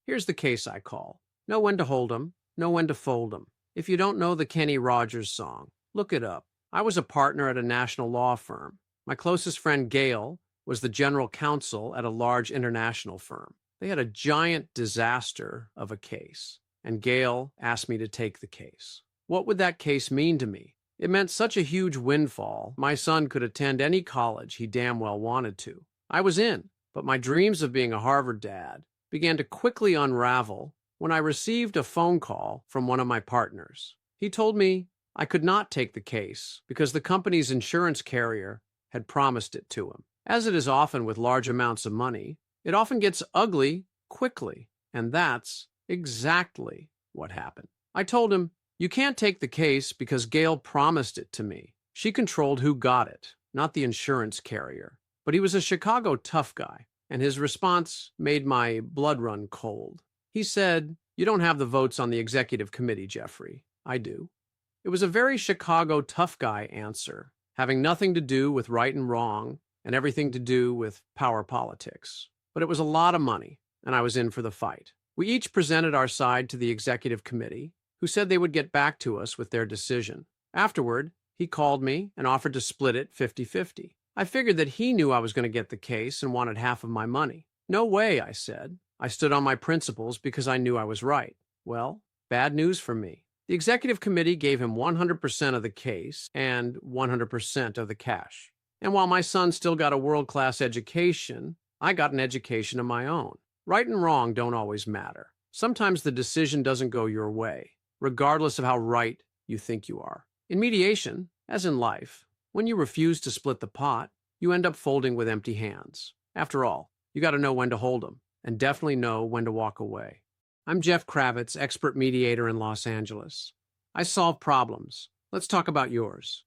Here's the case I call. Know when to hold 'em, know when to fold 'em. If you don't know the Kenny Rogers song, look it up. I was a partner at a national law firm. My closest friend, Gail, was the general counsel at a large international firm. They had a giant disaster of a case, and Gail asked me to take the case. What would that case mean to me? It meant such a huge windfall, my son could attend any college he damn well wanted to. I was in, but my dreams of being a Harvard dad began to quickly unravel when I received a phone call from one of my partners. He told me I could not take the case because the company's insurance carrier had promised it to him. As it is often with large amounts of money, it often gets ugly quickly, and that's exactly what happened. I told him, "You can't take the case because Gail promised it to me. She controlled who got it, not the insurance carrier." But he was a Chicago tough guy, and his response made my blood run cold. He said, "You don't have the votes on the executive committee, Jeffrey. I do." It was a very Chicago tough guy answer, having nothing to do with right and wrong and everything to do with power politics. But it was a lot of money, and I was in for the fight. We each presented our side to the executive committee, who said they would get back to us with their decision. Afterward, he called me and offered to split it 50-50. I figured that he knew I was going to get the case and wanted half of my money. "No way," I said. I stood on my principles because I knew I was right. Well, bad news for me. The executive committee gave him 100% of the case and 100% of the cash. And while my son still got a world-class education, I got an education of my own. Right and wrong don't always matter. Sometimes the decision doesn't go your way, regardless of how right you think you are. In mediation, as in life, when you refuse to split the pot, you end up folding with empty hands. After all, you got to know when to hold them, and definitely know when to walk away. I'm Jeff Kravitz, expert mediator in Los Angeles. I solve problems. Let's talk about yours.